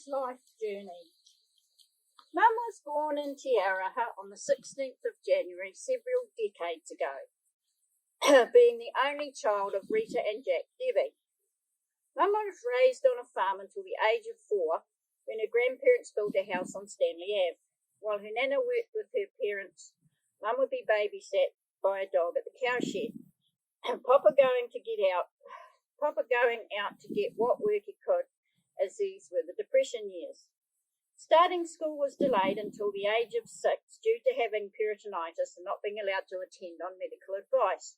Nana's life journey. Mum was born in Tiaraha on the 16th of January several decades ago, being the only child of Rita and Jack Debbie. Mum was raised on a farm until the age of 4 when her grandparents built a house on Stanley Ave. While her Nana worked with her parents, Mum would be babysat by a dog at the cowshed. Papa going out to get what work he could, as these were the Depression years. Starting school was delayed until the age of 6 due to having peritonitis and not being allowed to attend on medical advice.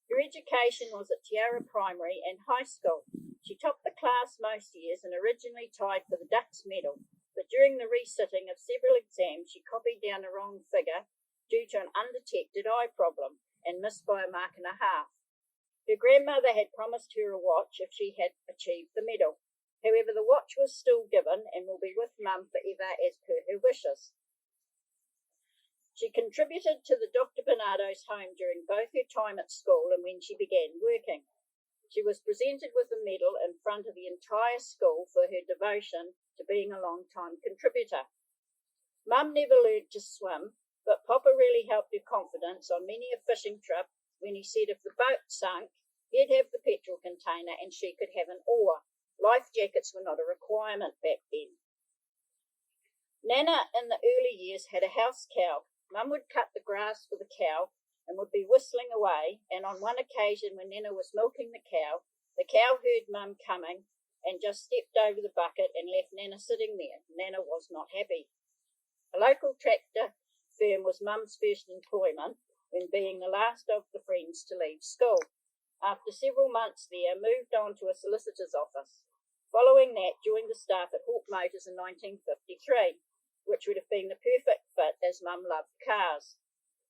Her education was at Tiara Primary and High School. She topped the class most years and originally tied for the Dux Medal, but during the resitting of several exams she copied down the wrong figure due to an undetected eye problem and missed by a mark and a half. Her grandmother had promised her a watch if she had achieved the medal. However, the watch was still given and will be with Mum forever as per her wishes. She contributed to the Dr. Bernardo's home during both her time at school and when she began working. She was presented with a medal in front of the entire school for her devotion to being a long-time contributor. Mum never learnt to swim, but Papa really helped her confidence on many a fishing trip when he said if the boat sunk, he'd have the petrol container and she could have an oar. Life jackets were not a requirement back then. Nana in the early years had a house cow. Mum would cut the grass for the cow and would be whistling away, and on one occasion when Nana was milking the cow heard Mum coming and just stepped over the bucket and left Nana sitting there. Nana was not happy. A local tractor firm was Mum's first employment, when being the last of the friends to leave school. After several months there, moved on to a solicitor's office. Following that, joined the staff at Hawke Motors in 1953, which would have been the perfect fit as Mum loved cars.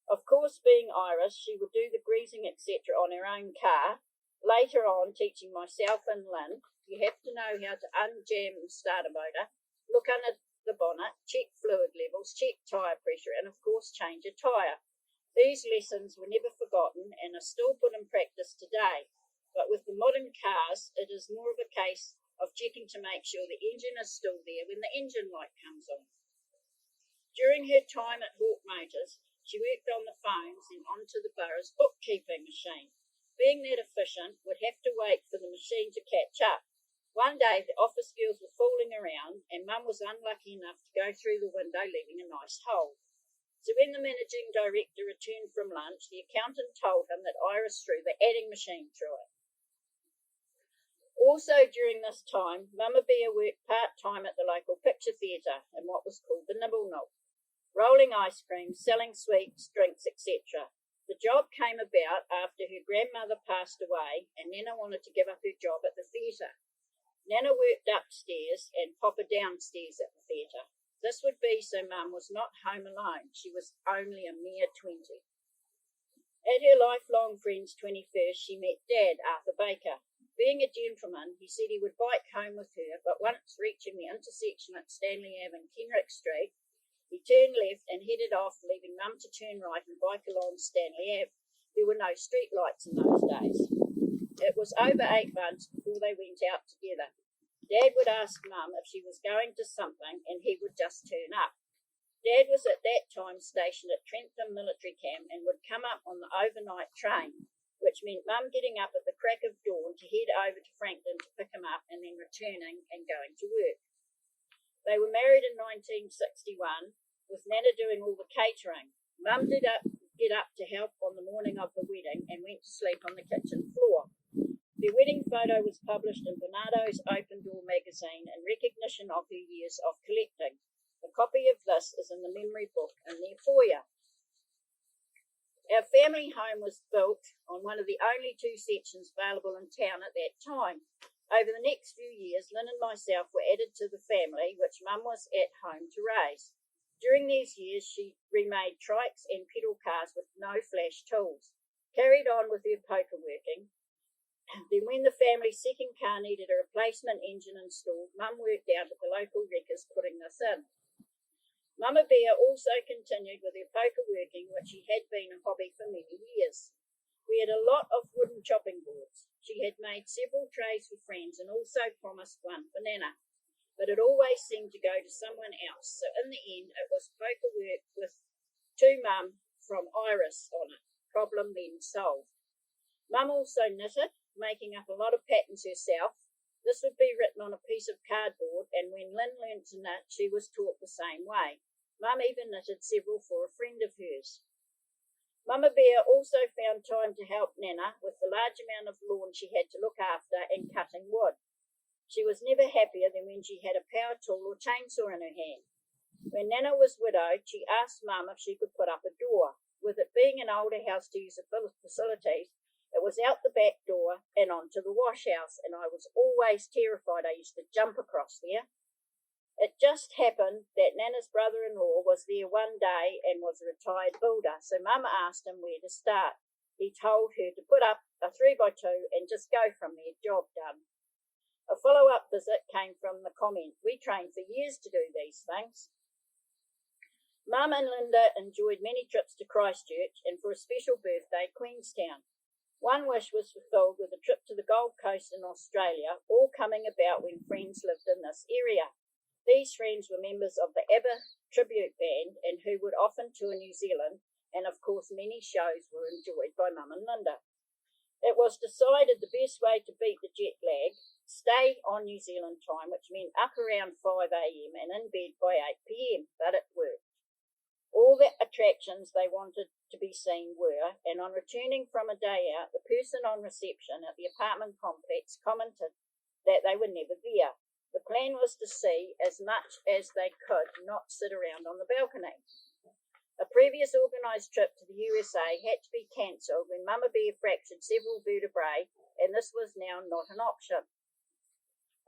Of course, being Irish, she would do the greasing, etc. on her own car. Later on, teaching myself and Lynn, you have to know how to unjam the starter motor, look under the bonnet, check fluid levels, check tyre pressure, and of course change a tyre. These lessons were never forgotten and are still put in practice today, but with the modern cars, it is more of a case of checking to make sure the engine is still there when the engine light comes on. During her time at Hawke Motors, she worked on the phones and onto the borough's bookkeeping machine. Being that efficient, would have to wait for the machine to catch up. One day, the office girls were fooling around, and Mum was unlucky enough to go through the window, leaving a nice hole. So when the managing director returned from lunch, the accountant told him that Iris threw the adding machine through it. Also during this time, Mama Bear worked part-time at the local picture theatre in what was called the Nibble Nook, rolling ice cream, selling sweets, drinks, etc. The job came about after her grandmother passed away and Nana wanted to give up her job at the theatre. Nana worked upstairs and Papa downstairs at the theatre. This would be so Mum was not home alone. She was only a mere 20. At her lifelong friend's 21st, she met Dad, Arthur Baker. Being a gentleman, he said he would bike home with her, but once reaching the intersection at Stanley Ave and Kenrick Street, he turned left and headed off, leaving Mum to turn right and bike along Stanley Ave. There were no street lights in those days. It was over 8 months before they went out together. Dad would ask Mum if she was going to something and he would just turn up. Dad was at that time stationed at Trentham Military Camp and would come up on the overnight train, which meant Mum getting up at the crack of dawn to head over to Frankton to pick him up and then returning and going to work. They were married in 1961, with Nana doing all the catering. Mum did get up to help on the morning of the wedding and went to sleep on the kitchen floor. Their wedding photo was published in Bernardo's Open Door magazine in recognition of her years of collecting. A copy of this is in the memory book in their foyer. Our family home was built on one of the only 2 sections available in town at that time. Over the next few years, Lynn and myself were added to the family, which Mum was at home to raise. During these years, she remade trikes and pedal cars with no flash tools, carried on with her poker working. Then when the family's second car needed a replacement engine installed, Mum worked out at the local wreckers putting this in. Mama Bear also continued with her poker working, which had been a hobby for many years. We had a lot of wooden chopping boards. She had made several trays for friends and also promised one for Nana. but it always seemed to go to someone else. So in the end, it was poker work with to Mum from Iris on it. Problem then solved. Mum also knitted, making up a lot of patterns herself. This would be written on a piece of cardboard, and when Lynn learned to knit, she was taught the same way. Mum even knitted several for a friend of hers. Mama Bear also found time to help Nana with the large amount of lawn she had to look after and cutting wood. She was never happier than when she had a power tool or chainsaw in her hand. When Nana was widowed, she asked Mum if she could put up a door. With it being an older house to use the facilities, it was out the back door and onto the wash house, and I was always terrified. I used to jump across there. It just happened that Nana's brother-in-law was there one day and was a retired builder, so Mum asked him where to start. He told her to put up a 3x2 and just go from there, job done. A follow-up visit came from the comment, "We trained for years to do these things." Mum and Linda enjoyed many trips to Christchurch and for a special birthday, Queenstown. One wish was fulfilled with a trip to the Gold Coast in Australia, all coming about when friends lived in this area. These friends were members of the ABBA tribute band and who would often tour New Zealand, and of course many shows were enjoyed by Mum and Linda. It was decided the best way to beat the jet lag, stay on New Zealand time, which meant up around 5 a.m. and in bed by 8 p.m, but it worked. All the attractions they wanted to be seen were, and on returning from a day out, the person on reception at the apartment complex commented that they were never there. The plan was to see as much as they could, not sit around on the balcony. A previous organised trip to the USA had to be cancelled when Mama Bear fractured several vertebrae, and this was now not an option.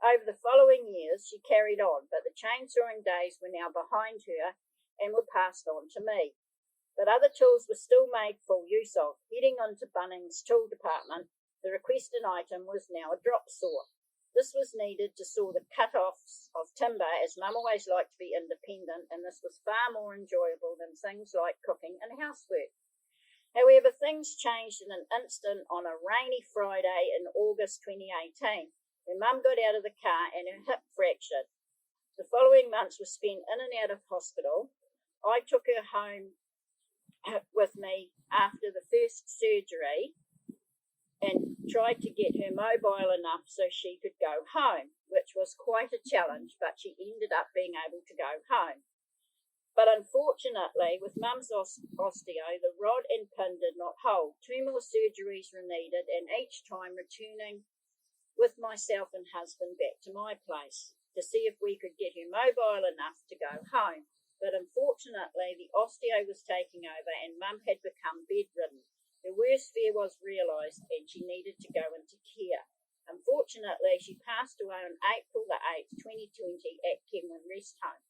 Over the following years, she carried on, but the chainsawing days were now behind her and were passed on to me. But other tools were still made full use of. Heading on to Bunnings' tool department, the requested item was now a drop saw. This was needed to saw the cut-offs of timber, as Mum always liked to be independent, and this was far more enjoyable than things like cooking and housework. However, things changed in an instant on a rainy Friday in August 2018, when Mum got out of the car and her hip fractured. The following months were spent in and out of hospital. I took her home with me after the first surgery and tried to get her mobile enough so she could go home, which was quite a challenge, but she ended up being able to go home. But unfortunately, with Mum's osteo, the rod and pin did not hold. 2 more surgeries were needed, and each time returning with myself and husband back to my place to see if we could get her mobile enough to go home. But unfortunately, the osteo was taking over and Mum had become bedridden. Her worst fear was realised and she needed to go into care. Unfortunately, she passed away on April the 8th, 2020 at Kenwyne Rest Home.